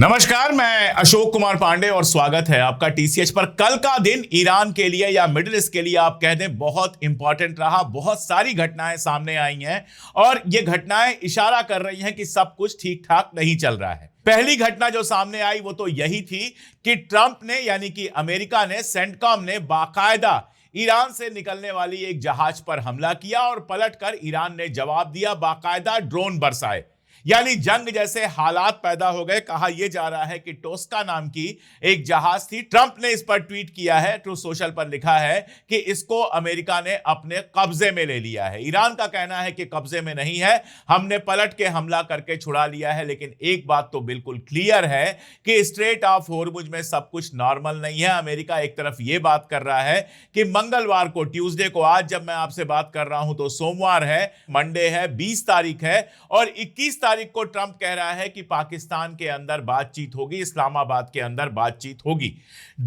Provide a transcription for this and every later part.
नमस्कार, मैं अशोक कुमार पांडे और स्वागत है आपका टीसीएच पर। कल का दिन ईरान के लिए या मिडिल ईस्ट के लिए आप कह दें बहुत इंपॉर्टेंट रहा। बहुत सारी घटनाएं सामने आई हैं और ये घटनाएं इशारा कर रही हैं कि सब कुछ ठीक ठाक नहीं चल रहा है। पहली घटना जो सामने आई वो तो यही थी कि ट्रंप ने यानी कि अमेरिका ने, सेंटकॉम ने बाकायदा ईरान से निकलने वाली एक जहाज पर हमला किया और पलटकर ईरान ने जवाब दिया, बाकायदा ड्रोन बरसाए। यानी जंग जैसे हालात पैदा हो गए। कहा यह जा रहा है कि टोस्का नाम की एक जहाज थी। ट्रंप ने इस पर ट्वीट किया है, ट्रू सोशल पर लिखा है कि इसको अमेरिका ने अपने कब्जे में ले लिया है। ईरान का कहना है कि कब्जे में नहीं है, हमने पलट के हमला करके छुड़ा लिया है। लेकिन एक बात तो बिल्कुल क्लियर है कि स्ट्रेट ऑफ हॉर्मुज में सब कुछ नॉर्मल नहीं है। अमेरिका एक तरफ यह बात कर रहा है कि मंगलवार को, ट्यूसडे को, आज जब मैं आपसे बात कर रहा हूं तो सोमवार है, मंडे है, 20 तारीख है और 21 तारीख को ट्रंप कह रहा है कि पाकिस्तान के अंदर बातचीत होगी, इस्लामाबाद के अंदर बातचीत होगी।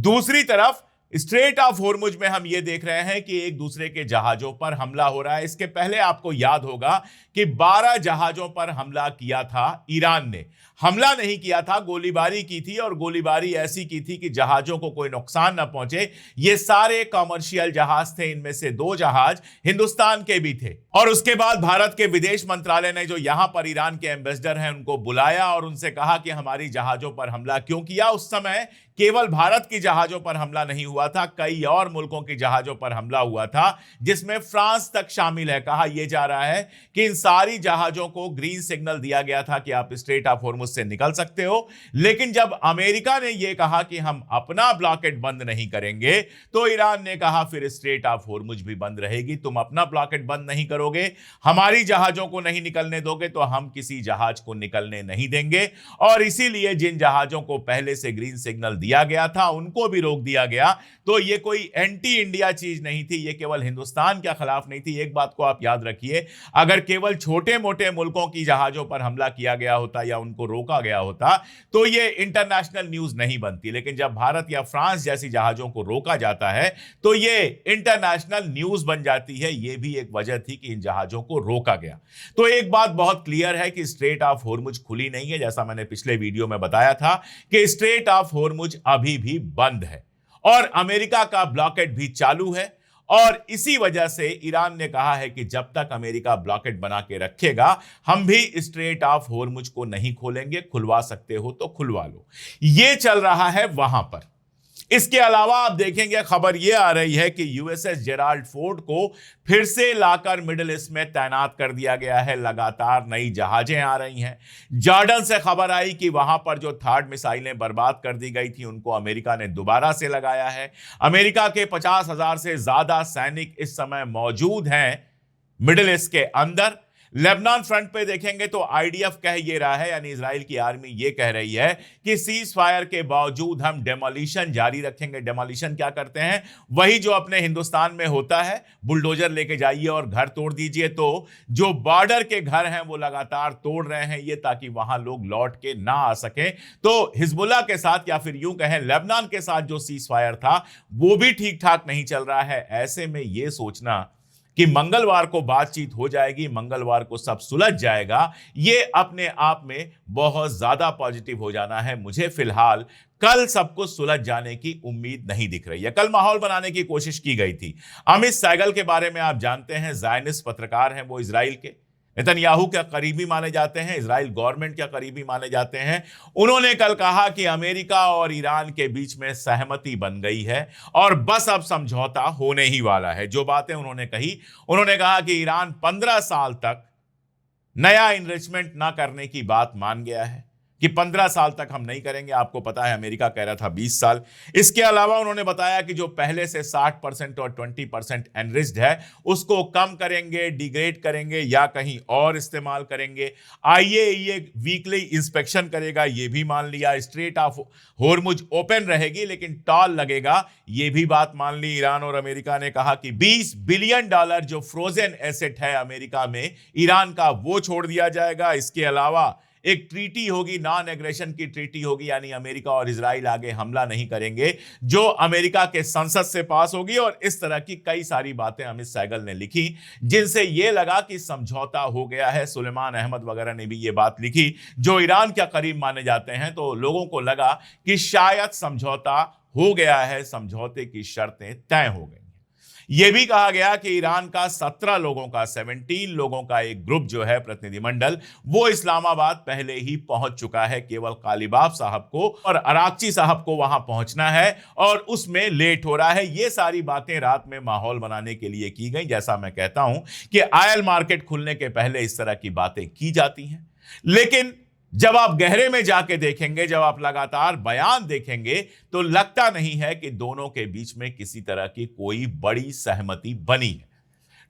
दूसरी तरफ स्ट्रेट ऑफ हॉर्मुज में हम यह देख रहे हैं कि एक दूसरे के जहाजों पर हमला हो रहा है। इसके पहले आपको याद होगा कि 12 जहाजों पर हमला किया था ईरान ने। हमला नहीं किया था, गोलीबारी की थी और गोलीबारी ऐसी की थी कि जहाजों को कोई नुकसान न पहुंचे। ये सारे कॉमर्शियल जहाज थे, इनमें से 2 जहाज हिंदुस्तान के भी थे। और उसके बाद भारत के विदेश मंत्रालय ने जो यहां पर ईरान के एम्बेसडर हैं उनको बुलाया और उनसे कहा कि हमारी जहाजों पर हमला क्यों किया। उस समय केवल भारत की जहाजों पर हमला नहीं हुआ था, कई और मुल्कों की जहाजों पर हमला हुआ था, जिसमें फ्रांस तक शामिल है। कहा यह जा रहा है कि इन सारी जहाजों को ग्रीन सिग्नल दिया गया था कि आप स्ट्रेट ऑफ हॉर्मुज से निकल सकते हो। लेकिन जब अमेरिका ने यह कहा कि हम अपना ब्लॉकेट बंद नहीं करेंगे, तो ईरान ने कहा फिर स्ट्रेट ऑफ हॉर्मुज भी बंद रहेगी। तुम अपना ब्लॉकेट बंद नहीं करोगे, हमारी जहाजों को नहीं निकलने दोगे, तो हम किसी जहाज को निकलने नहीं देंगे। और इसीलिए जिन जहाजों को पहले से ग्रीन सिग्नल दिया गया था उनको भी रोक दिया गया। तो ये कोई एंटी इंडिया चीज नहीं थी, ये केवल हिंदुस्तान के खिलाफ नहीं थी। एक बात को आप याद रखिए, अगर केवल छोटे मोटे मुल्कों की जहाजों पर हमला किया गया होता या उनको रोका गया होता तो ये इंटरनेशनल न्यूज नहीं बनती। लेकिन जब भारत या फ्रांस जैसी जहाजों को रोका जाता है तो ये इंटरनेशनल न्यूज बन जाती है। ये भी एक वजह थी कि इन जहाजों को रोका गया। तो एक बात बहुत क्लियर है कि स्ट्रेट ऑफ हॉर्मुज खुली नहीं है। जैसा मैंने पिछले वीडियो में बताया था कि स्ट्रेट ऑफ हॉर्मुज अभी भी बंद है और अमेरिका का ब्लॉकेट भी चालू है। और इसी वजह से ईरान ने कहा है कि जब तक अमेरिका ब्लॉकेट बना के रखेगा हम भी स्ट्रेट ऑफ हॉर्मुज को नहीं खोलेंगे। खुलवा सकते हो तो खुलवा लो। यह चल रहा है वहां पर। इसके अलावा आप देखेंगे खबर यह आ रही है कि यूएसएस जेराल्ड फोर्ड को फिर से लाकर मिडिल ईस्ट में तैनात कर दिया गया है। लगातार नई जहाजें आ रही हैं। जॉर्डन से खबर आई कि वहां पर जो थर्ड मिसाइलें बर्बाद कर दी गई थी उनको अमेरिका ने दोबारा से लगाया है। अमेरिका के 50,000 से ज्यादा सैनिक इस समय मौजूद हैं मिडिल ईस्ट के अंदर। लेबनान फ्रंट पे देखेंगे तो आईडीएफ कह ये रहा है, यानी इजराइल की आर्मी ये कह रही है कि सीज फायर के बावजूद हम डेमोलिशन जारी रखेंगे। डेमोलिशन क्या करते हैं? वही जो अपने हिंदुस्तान में होता है, बुलडोजर लेके जाइए और घर तोड़ दीजिए। तो जो बॉर्डर के घर हैं वो लगातार तोड़ रहे हैं ये, ताकि वहां लोग लौट के ना आ सके। तो हिजबुल्लाह के साथ या फिर यूं कहें लेबनान के साथ जो सीज फायर था वो भी ठीक ठाक नहीं चल रहा है। ऐसे में यह सोचना कि मंगलवार को बातचीत हो जाएगी, मंगलवार को सब सुलझ जाएगा, यह अपने आप में बहुत ज्यादा पॉजिटिव हो जाना है। मुझे फिलहाल कल सब कुछ सुलझ जाने की उम्मीद नहीं दिख रही है। कल माहौल बनाने की कोशिश की गई थी। अमित सैगल के बारे में आप जानते हैं, ज़ायनिस्ट पत्रकार हैं, वो इजराइल के नेतन्याहू के करीबी माने जाते हैं, इजराइल गवर्नमेंट के करीबी माने जाते हैं। उन्होंने कल कहा कि अमेरिका और ईरान के बीच में सहमति बन गई है और बस अब समझौता होने ही वाला है। जो बातें उन्होंने कही, उन्होंने कहा कि ईरान 15 साल तक नया इनरिचमेंट ना करने की बात मान गया है कि 15 साल तक हम नहीं करेंगे। आपको पता है अमेरिका कह रहा था 20 साल। इसके अलावा उन्होंने बताया कि जो पहले से 60% और 20% एनरिच्ड है उसको कम करेंगे, डिग्रेड करेंगे या कहीं और इस्तेमाल करेंगे। आईएईए वीकली इंस्पेक्शन करेगा, ये भी मान लिया। स्ट्रेट ऑफ हॉर्मुज ओपन रहेगी लेकिन टॉल लगेगा, ये भी बात मान ली। ईरान और अमेरिका ने कहा कि $20 बिलियन जो फ्रोजन एसेट है अमेरिका में ईरान का, वो छोड़ दिया जाएगा। इसके अलावा एक ट्रीटी होगी, नॉन एग्रेशन की ट्रीटी होगी, यानी अमेरिका और इजराइल आगे हमला नहीं करेंगे, जो अमेरिका के संसद से पास होगी। और इस तरह की कई सारी बातें अमित सहगल ने लिखी, जिनसे यह लगा कि समझौता हो गया है। सुलेमान अहमद वगैरह ने भी यह बात लिखी, जो ईरान के करीब माने जाते हैं। तो लोगों को लगा कि शायद समझौता हो गया है, समझौते की शर्तें तय हो गई। यह भी कहा गया कि ईरान का 17 लोगों का 17 लोगों का एक ग्रुप जो है, प्रतिनिधिमंडल, वो इस्लामाबाद पहले ही पहुंच चुका है। केवल कालीबाफ साहब को और अराक्ची साहब को वहां पहुंचना है और उसमें लेट हो रहा है। ये सारी बातें रात में माहौल बनाने के लिए की गई। जैसा मैं कहता हूं कि ऑयल मार्केट खुलने के पहले इस तरह की बातें की जाती हैं, लेकिन जब आप गहरे में जाके देखेंगे, जब आप लगातार बयान देखेंगे, तो लगता नहीं है कि दोनों के बीच में किसी तरह की कोई बड़ी सहमति बनी है।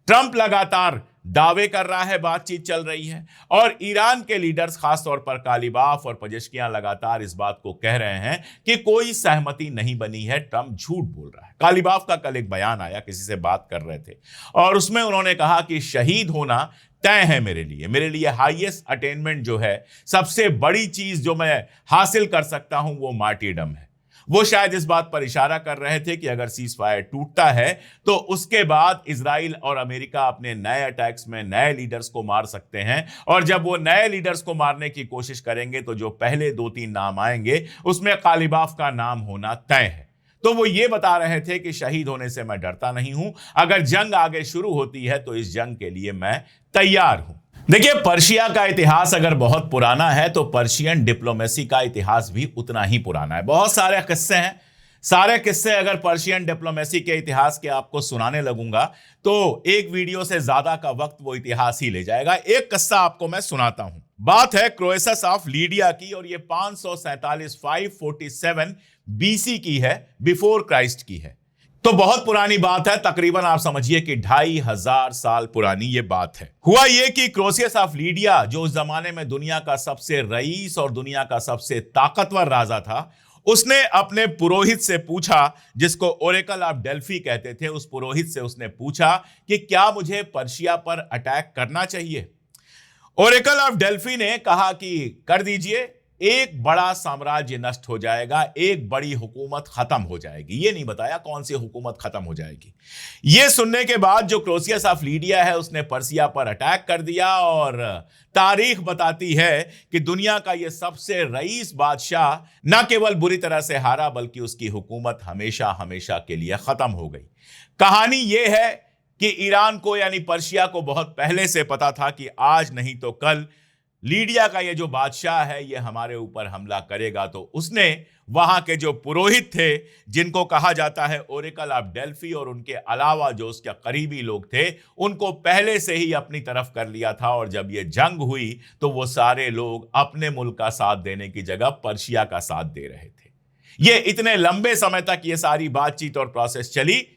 ट्रंप लगातार दावे कर रहा है, बातचीत चल रही है, और ईरान के लीडर्स, खासतौर पर कालीबाफ और पजेश्कियां, लगातार इस बात को कह रहे हैं कि कोई सहमति नहीं बनी है, ट्रंप झूठ बोल रहा है। कालीबाफ का कल एक बयान आया, किसी से बात कर रहे थे, और उसमें उन्होंने कहा कि शहीद होना तय है मेरे लिए हाईएस्ट अटेनमेंट जो है, सबसे बड़ी चीज जो मैं हासिल कर सकता हूं, वो मार्टीरडम है। वो शायद इस बात पर इशारा कर रहे थे कि अगर सीज फायर टूटता है तो उसके बाद इजराइल और अमेरिका अपने नए अटैक्स में नए लीडर्स को मार सकते हैं, और जब वो नए लीडर्स को मारने की कोशिश करेंगे तो जो पहले 2-3 नाम आएंगे उसमें कालीबाफ का नाम होना तय है। तो वो ये बता रहे थे कि शहीद होने से मैं डरता नहीं हूं, अगर जंग आगे शुरू होती है तो इस जंग के लिए मैं तैयार हूं। देखिए, पर्शिया का इतिहास अगर बहुत पुराना है तो पर्शियन डिप्लोमेसी का इतिहास भी उतना ही पुराना है। बहुत सारे किस्से हैं, सारे किस्से अगर पर्शियन डिप्लोमेसी के इतिहास के आपको सुनाने लगूंगा तो एक वीडियो से ज्यादा का वक्त वो इतिहास ही ले जाएगा। एक किस्सा आपको मैं सुनाता हूं। बात है क्रोएसस ऑफ लीडिया की, और ये 547 बीसी की है, बिफोर क्राइस्ट की है। तो बहुत पुरानी बात है, तकरीबन आप समझिए कि 2500 साल पुरानी ये बात है। हुआ ये कि क्रोएसस ऑफ लीडिया, जो उस जमाने में दुनिया का सबसे रईस और दुनिया का सबसे ताकतवर राजा था, उसने अपने पुरोहित से पूछा, जिसको ओरेकल ऑफ डेल्फी कहते थे, उस पुरोहित से उसने पूछा कि क्या मुझे पर्शिया पर अटैक करना चाहिए। ओरेकल ऑफ डेल्फी ने कहा कि कर दीजिए, एक बड़ा साम्राज्य नष्ट हो जाएगा, एक बड़ी हुकूमत खत्म हो जाएगी। ये नहीं बताया कौन सी हुकूमत खत्म हो जाएगी। ये सुनने के बाद जो क्रोएसस ऑफ लीडिया है, उसने पर्सिया पर अटैक कर दिया, और तारीख बताती है कि दुनिया का यह सबसे रईस बादशाह न केवल बुरी तरह से हारा, बल्कि उसकी हुकूमत हमेशा हमेशा के लिए खत्म हो गई। कहानी यह है कि ईरान को, यानी पर्शिया को, बहुत पहले से पता था कि आज नहीं तो कल लीडिया का ये जो बादशाह है ये हमारे ऊपर हमला करेगा। तो उसने वहां के जो पुरोहित थे, जिनको कहा जाता है ओरेकल ऑफ डेल्फी, और उनके अलावा जो उसके करीबी लोग थे, उनको पहले से ही अपनी तरफ कर लिया था। और जब ये जंग हुई तो वो सारे लोग अपने मुल्क का साथ देने की जगह पर्शिया का साथ दे रहे थे। ये इतने लंबे समय तक ये सारी बातचीत और प्रोसेस चली।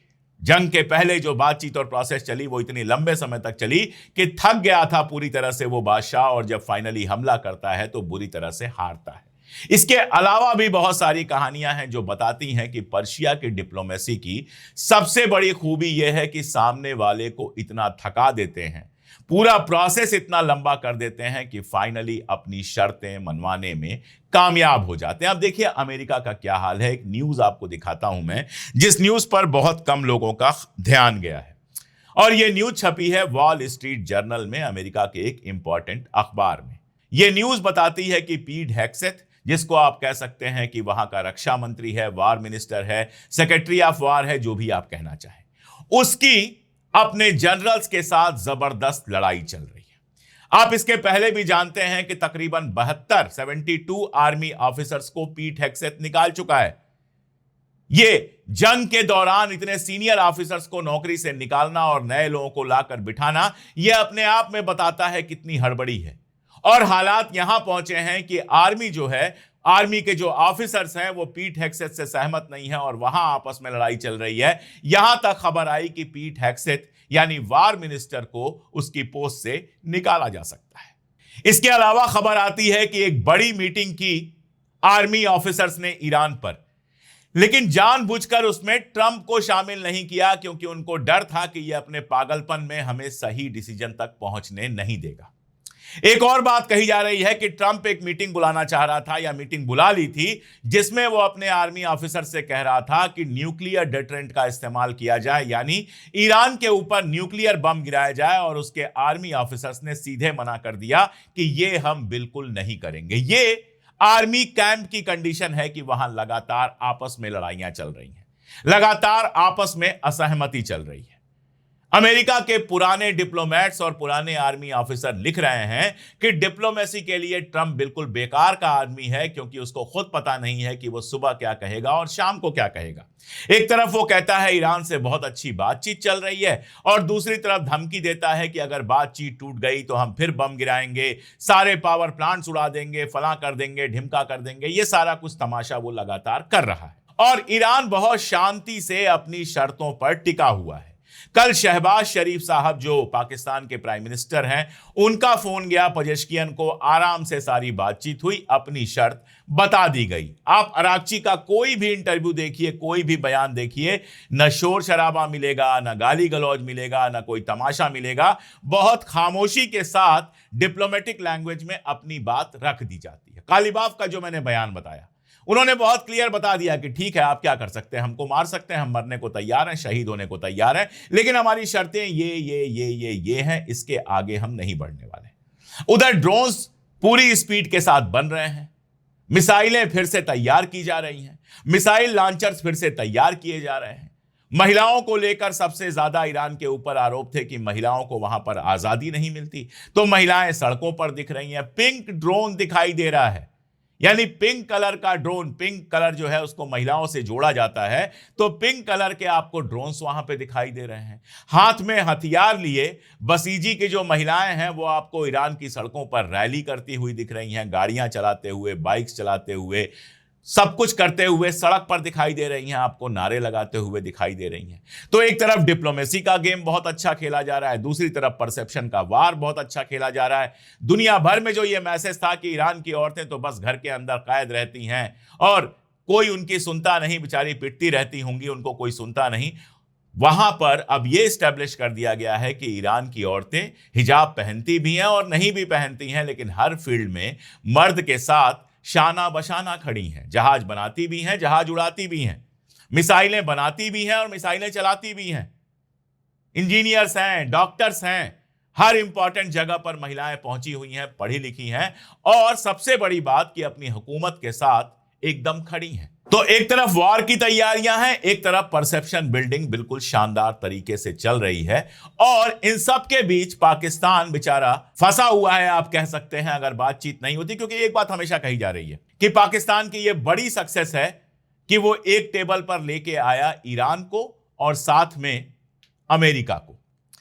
जंग के पहले जो बातचीत और प्रोसेस चली वो इतनी लंबे समय तक चली कि थक गया था पूरी तरह से वो बादशाह, और जब फाइनली हमला करता है तो बुरी तरह से हारता है। इसके अलावा भी बहुत सारी कहानियां हैं जो बताती हैं कि पर्शिया की डिप्लोमेसी की सबसे बड़ी खूबी यह है कि सामने वाले को इतना थका देते हैं, पूरा प्रोसेस इतना लंबा कर देते हैं कि फाइनली अपनी शर्तें मनवाने में कामयाब हो जाते हैं। अब देखिए अमेरिका का क्या हाल है। एक न्यूज आपको दिखाता हूं मैं, जिस न्यूज पर बहुत कम लोगों का ध्यान गया है, और यह न्यूज छपी है वॉल स्ट्रीट जर्नल में, अमेरिका के एक इंपॉर्टेंट अखबार में। यह न्यूज बताती है कि पीट हेग्सेथ, जिसको आप कह सकते हैं कि वहां का रक्षा मंत्री है, वार मिनिस्टर है, सेक्रेटरी ऑफ वार है, जो भी आप कहना चाहें, उसकी अपने जनरल्स के साथ जबरदस्त लड़ाई चल रही है। आप इसके पहले भी जानते हैं कि तकरीबन 72 आर्मी ऑफिसर्स को पीट हेग्सेथ निकाल चुका है। ये जंग के दौरान इतने सीनियर ऑफिसर्स को नौकरी से निकालना और नए लोगों को लाकर बिठाना, यह अपने आप में बताता है कितनी हड़बड़ी है। और हालात यहां पहुंचे हैं कि आर्मी जो है, आर्मी के जो ऑफिसर्स हैं, वो पीट हेग्सेथ से सहमत नहीं है और वहां आपस में लड़ाई चल रही है। यहां तक खबर आई कि पीट हेग्सेथ यानी वार मिनिस्टर को उसकी पोस्ट से निकाला जा सकता है। इसके अलावा खबर आती है कि एक बड़ी मीटिंग की आर्मी ऑफिसर्स ने ईरान पर, लेकिन जानबूझकर उसमें ट्रंप को शामिल नहीं किया, क्योंकि उनको डर था कि यह अपने पागलपन में हमें सही डिसीजन तक पहुंचने नहीं देगा। एक और बात कही जा रही है कि ट्रंप एक मीटिंग बुलाना चाह रहा था या मीटिंग बुला ली थी, जिसमें वो अपने आर्मी ऑफिसर से कह रहा था कि न्यूक्लियर डिटरेंट का इस्तेमाल किया जाए, यानी ईरान के ऊपर न्यूक्लियर बम गिराया जाए। और उसके आर्मी ऑफिसर्स ने सीधे मना कर दिया कि ये हम बिल्कुल नहीं करेंगे। ये आर्मी कैंप की कंडीशन है कि वहां लगातार आपस में लड़ाइयां चल रही हैं, लगातार आपस में असहमति चल रही है। अमेरिका के पुराने डिप्लोमेट्स और पुराने आर्मी ऑफिसर लिख रहे हैं कि डिप्लोमेसी के लिए ट्रंप बिल्कुल बेकार का आदमी है, क्योंकि उसको खुद पता नहीं है कि वो सुबह क्या कहेगा और शाम को क्या कहेगा। एक तरफ वो कहता है ईरान से बहुत अच्छी बातचीत चल रही है, और दूसरी तरफ धमकी देता है कि अगर बातचीत टूट गई तो हम फिर बम गिराएंगे, सारे पावर प्लांट्स उड़ा देंगे, फलां कर देंगे, ढिमका कर देंगे। ये सारा कुछ तमाशा वो लगातार कर रहा है और ईरान बहुत शांति से अपनी शर्तों पर टिका हुआ है। कल शहबाज शरीफ साहब जो पाकिस्तान के प्राइम मिनिस्टर हैं, उनका फोन गया पजेश्कियन को, आराम से सारी बातचीत हुई, अपनी शर्त बता दी गई। आप अरागची का कोई भी इंटरव्यू देखिए, कोई भी बयान देखिए, न शोर शराबा मिलेगा, न गाली गलौज मिलेगा, न कोई तमाशा मिलेगा। बहुत खामोशी के साथ डिप्लोमेटिक लैंग्वेज में अपनी बात रख दी जाती है। कालीबाफ का जो मैंने बयान बताया, उन्होंने बहुत क्लियर बता दिया कि ठीक है, आप क्या कर सकते हैं, हमको मार सकते हैं, हम मरने को तैयार हैं, शहीद होने को तैयार हैं, लेकिन हमारी शर्तें ये हैं, इसके आगे हम नहीं बढ़ने वाले। उधर ड्रोन्स पूरी स्पीड के साथ बन रहे हैं, मिसाइलें फिर से तैयार की जा रही हैं, मिसाइल लॉन्चर्स फिर से तैयार किए जा रहे हैं। महिलाओं को लेकर सबसे ज्यादा ईरान के ऊपर आरोप थे कि महिलाओं को वहां पर आजादी नहीं मिलती, तो महिलाएं सड़कों पर दिख रही हैं। पिंक ड्रोन दिखाई दे रहा है, यानी पिंक कलर का ड्रोन, पिंक कलर जो है उसको महिलाओं से जोड़ा जाता है, तो पिंक कलर के आपको ड्रोन्स वहां पे दिखाई दे रहे हैं। हाथ में हथियार लिए बसीजी की जो महिलाएं हैं वो आपको ईरान की सड़कों पर रैली करती हुई दिख रही हैं, गाड़ियां चलाते हुए, बाइक्स चलाते हुए, सब कुछ करते हुए सड़क पर दिखाई दे रही हैं, आपको नारे लगाते हुए दिखाई दे रही हैं। तो एक तरफ डिप्लोमेसी का गेम बहुत अच्छा खेला जा रहा है, दूसरी तरफ परसेप्शन का वार बहुत अच्छा खेला जा रहा है। दुनिया भर में जो ये मैसेज था कि ईरान की औरतें तो बस घर के अंदर कैद रहती हैं और कोई उनकी सुनता नहीं, बेचारी पिटती रहती होंगी, उनको कोई सुनता नहीं, वहां पर अब यह स्टैब्लिश कर दिया गया है कि ईरान की औरतें हिजाब पहनती भी हैं और नहीं भी पहनती हैं, लेकिन हर फील्ड में मर्द के साथ शाना बशाना खड़ी हैं। जहाज बनाती भी हैं, जहाज उड़ाती भी हैं, मिसाइलें बनाती भी हैं और मिसाइलें चलाती भी हैं, इंजीनियर्स हैं, डॉक्टर्स हैं, हर इंपॉर्टेंट जगह पर महिलाएं पहुंची हुई हैं, पढ़ी लिखी हैं, और सबसे बड़ी बात कि अपनी हुकूमत के साथ एकदम खड़ी हैं। तो एक तरफ वॉर की तैयारियां हैं, एक तरफ परसेप्शन बिल्डिंग बिल्कुल शानदार तरीके से चल रही है, और इन सब के बीच पाकिस्तान बेचारा फंसा हुआ है, आप कह सकते हैं, अगर बातचीत नहीं होती। क्योंकि एक बात हमेशा कही जा रही है कि पाकिस्तान की यह बड़ी सक्सेस है कि वो एक टेबल पर लेके आया ईरान को और साथ में अमेरिका को।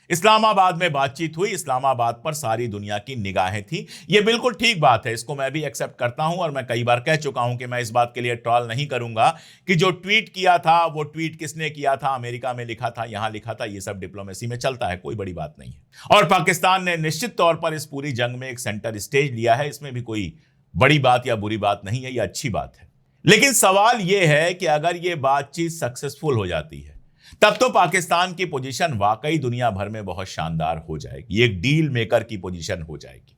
इस्लामाबाद में बातचीत हुई, इस्लामाबाद पर सारी दुनिया की निगाहें थी। यह बिल्कुल ठीक बात है, इसको मैं भी एक्सेप्ट करता हूं, और मैं कई बार कह चुका हूं कि मैं इस बात के लिए ट्रॉल नहीं करूंगा कि जो ट्वीट किया था वो ट्वीट किसने किया था, अमेरिका में लिखा था, यहां लिखा था, यह सब डिप्लोमेसी में चलता है, कोई बड़ी बात नहीं है। और पाकिस्तान ने निश्चित तौर पर इस पूरी जंग में एक सेंटर स्टेज लिया है, इसमें भी कोई बड़ी बात या बुरी बात नहीं है, यह अच्छी बात है। लेकिन सवाल यह है कि अगर यह बातचीत सक्सेसफुल हो जाती है, तब तो पाकिस्तान की पोजीशन वाकई दुनिया भर में बहुत शानदार हो जाएगी, एक डील मेकर की पोजीशन हो जाएगी।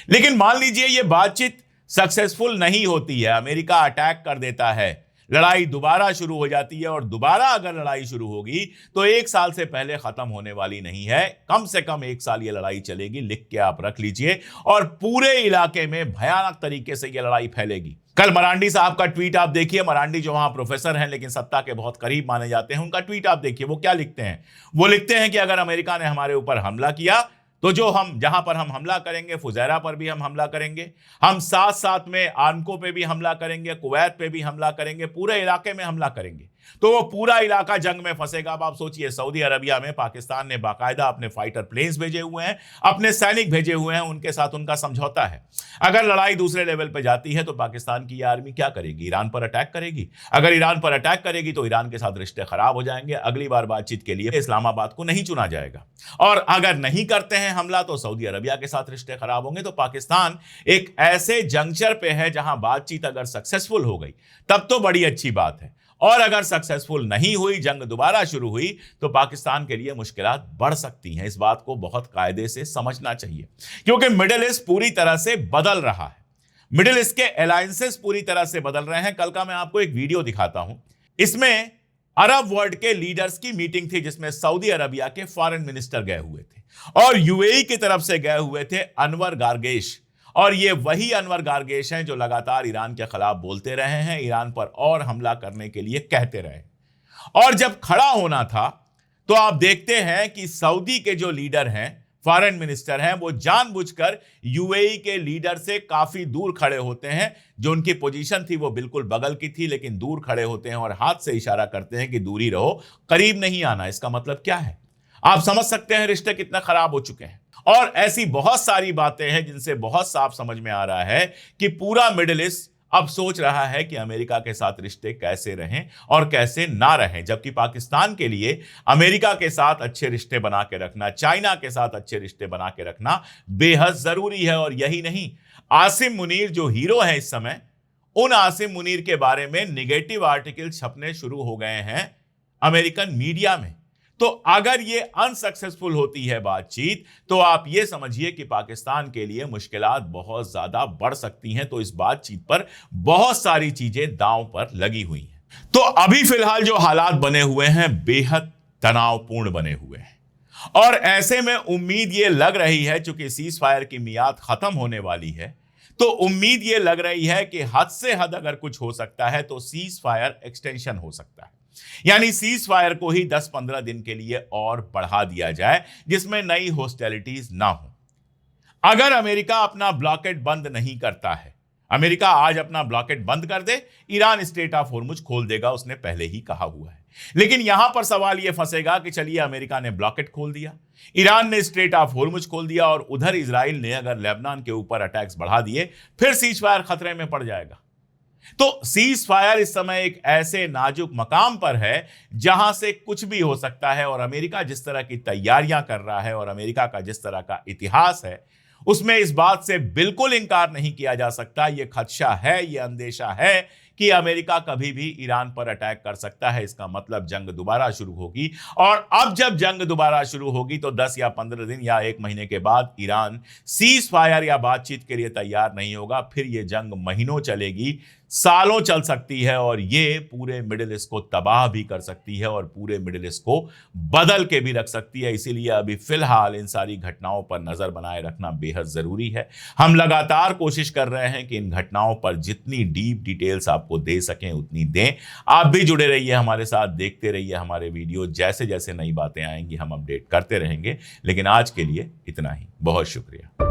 लेकिन मान लीजिए यह बातचीत सक्सेसफुल नहीं होती है, अमेरिका अटैक कर देता है, लड़ाई दोबारा शुरू हो जाती है, और दोबारा अगर लड़ाई शुरू होगी तो एक साल से पहले खत्म होने वाली नहीं है, कम से कम एक साल यह लड़ाई चलेगी, लिख के आप रख लीजिए, और पूरे इलाके में भयानक तरीके से यह लड़ाई फैलेगी। कल मरांडी साहब का ट्वीट आप देखिए, मरांडी जो वहां प्रोफेसर हैं लेकिन सत्ता के बहुत करीब माने जाते हैं, उनका ट्वीट आप देखिए, वो क्या लिखते हैं। वो लिखते हैं कि अगर अमेरिका ने हमारे ऊपर हमला किया तो जहां पर हम हमला करेंगे, फुजैरा पर भी हम हमला करेंगे, हम साथ साथ में आर्मको पे भी हमला करेंगे, कुवैत पे भी हमला करेंगे, पूरे इलाके में हमला करेंगे, तो वो पूरा इलाका जंग में फंसेगा। अब आप सोचिए, सऊदी अरबिया में पाकिस्तान ने बाकायदा अपने फाइटर प्लेन्स भेजे हुए हैं, अपने सैनिक भेजे हुए हैं, उनके साथ उनका समझौता है। अगर लड़ाई दूसरे लेवल पर जाती है तो पाकिस्तान की आर्मी क्या करेगी, ईरान पर अटैक करेगी। अगर ईरान पर अटैक करेगी तो ईरान के साथ रिश्ते खराब हो जाएंगे, अगली बार बातचीत के लिए इस्लामाबाद को नहीं चुना जाएगा, और अगर नहीं करते हैं हमला तो सऊदी अरबिया के साथ रिश्ते खराब होंगे। तो पाकिस्तान एक ऐसे जंक्चर पे है जहां बातचीत अगर सक्सेसफुल हो गई तब तो बड़ी अच्छी बात है, और अगर सक्सेसफुल नहीं हुई, जंग दोबारा शुरू हुई, तो पाकिस्तान के लिए मुश्किलात बढ़ सकती हैं। इस बात को बहुत कायदे से समझना चाहिए, क्योंकि मिडिल ईस्ट पूरी तरह से बदल रहा है। मिडिल ईस्ट के अलायंसेस पूरी तरह से बदल रहे हैं। कल का मैं आपको एक वीडियो दिखाता हूं, इसमें अरब वर्ल्ड के लीडर्स की मीटिंग थी, जिसमें सऊदी अरबिया के फॉरेन मिनिस्टर गए हुए थे और यूएई की तरफ से गए हुए थे अनवर गारगेश। और ये वही अनवर गारगेश हैं जो लगातार ईरान के खिलाफ बोलते रहे हैं, ईरान पर और हमला करने के लिए कहते रहे। और जब खड़ा होना था तो आप देखते हैं कि सऊदी के जो लीडर हैं, फॉरेन मिनिस्टर हैं, वो जानबूझकर यूएई के लीडर से काफी दूर खड़े होते हैं। जो उनकी पोजीशन थी वो बिल्कुल बगल की थी, लेकिन दूर खड़े होते हैं और हाथ से इशारा करते हैं कि दूरी रहो, करीब नहीं आना। इसका मतलब क्या है? आप समझ सकते हैं रिश्ते कितने खराब हो चुके हैं। और ऐसी बहुत सारी बातें हैं जिनसे बहुत साफ समझ में आ रहा है कि पूरा मिडिल ईस्ट अब सोच रहा है कि अमेरिका के साथ रिश्ते कैसे रहें और कैसे ना रहें। जबकि पाकिस्तान के लिए अमेरिका के साथ अच्छे रिश्ते बना के रखना, चाइना के साथ अच्छे रिश्ते बना के रखना बेहद जरूरी है। और यही नहीं, आसिम मुनीर जो हीरो है इस समय, उन आसिम मुनीर के बारे में निगेटिव आर्टिकल छपने शुरू हो गए हैं अमेरिकन मीडिया में। तो अगर ये अनसक्सेसफुल होती है बातचीत, तो आप ये समझिए कि पाकिस्तान के लिए मुश्किलात बहुत ज्यादा बढ़ सकती हैं। तो इस बातचीत पर बहुत सारी चीजें दांव पर लगी हुई हैं। तो अभी फिलहाल जो हालात बने हुए हैं बेहद तनावपूर्ण बने हुए हैं। और ऐसे में उम्मीद ये लग रही है, चूंकि सीज फायर की मियाद खत्म होने वाली है, तो उम्मीद ये लग रही है कि हद से हद अगर कुछ हो सकता है तो सीज फायर एक्सटेंशन हो सकता है। यानी सीज फायर को ही 10-15 दिन के लिए और बढ़ा दिया जाए, जिसमें नई हॉस्टिलिटीज ना हो। अगर अमेरिका अपना ब्लॉकेट बंद नहीं करता है, अमेरिका आज अपना ब्लॉकेट बंद कर दे, ईरान स्ट्रेट ऑफ हॉर्मुज खोल देगा, उसने पहले ही कहा हुआ है। लेकिन यहां पर सवाल यह फंसेगा कि चलिए अमेरिका ने ब्लॉकेट खोल दिया, ईरान ने स्ट्रेट ऑफ हॉर्मुज खोल दिया और उधर इजराइल ने अगर लेबनान के ऊपर अटैक्स बढ़ा दिए, फिर सीज फायर खतरे में पड़ जाएगा। तो सीज फायर इस समय एक ऐसे नाजुक मकाम पर है जहां से कुछ भी हो सकता है। और अमेरिका जिस तरह की तैयारियां कर रहा है और अमेरिका का जिस तरह का इतिहास है, उसमें इस बात से बिल्कुल इंकार नहीं किया जा सकता। यह खदशा है, यह अंदेशा है कि अमेरिका कभी भी ईरान पर अटैक कर सकता है। इसका मतलब जंग दोबारा शुरू होगी। और अब जब जंग दोबारा शुरू होगी तो 10 या 15 दिन या 1 महीने के बाद ईरान सीज फायर या बातचीत के लिए तैयार नहीं होगा। फिर यह जंग महीनों चलेगी, सालों चल सकती है और ये पूरे मिडिल ईस्ट को तबाह भी कर सकती है और पूरे मिडिल ईस्ट को बदल के भी रख सकती है। इसीलिए अभी फिलहाल इन सारी घटनाओं पर नजर बनाए रखना बेहद जरूरी है। हम लगातार कोशिश कर रहे हैं कि इन घटनाओं पर जितनी डीप डिटेल्स आपको दे सकें उतनी दें। आप भी जुड़े रहिए हमारे साथ, देखते रहिए हमारे वीडियो। जैसे जैसे नई बातें आएंगी हम अपडेट करते रहेंगे। लेकिन आज के लिए इतना ही, बहुत शुक्रिया।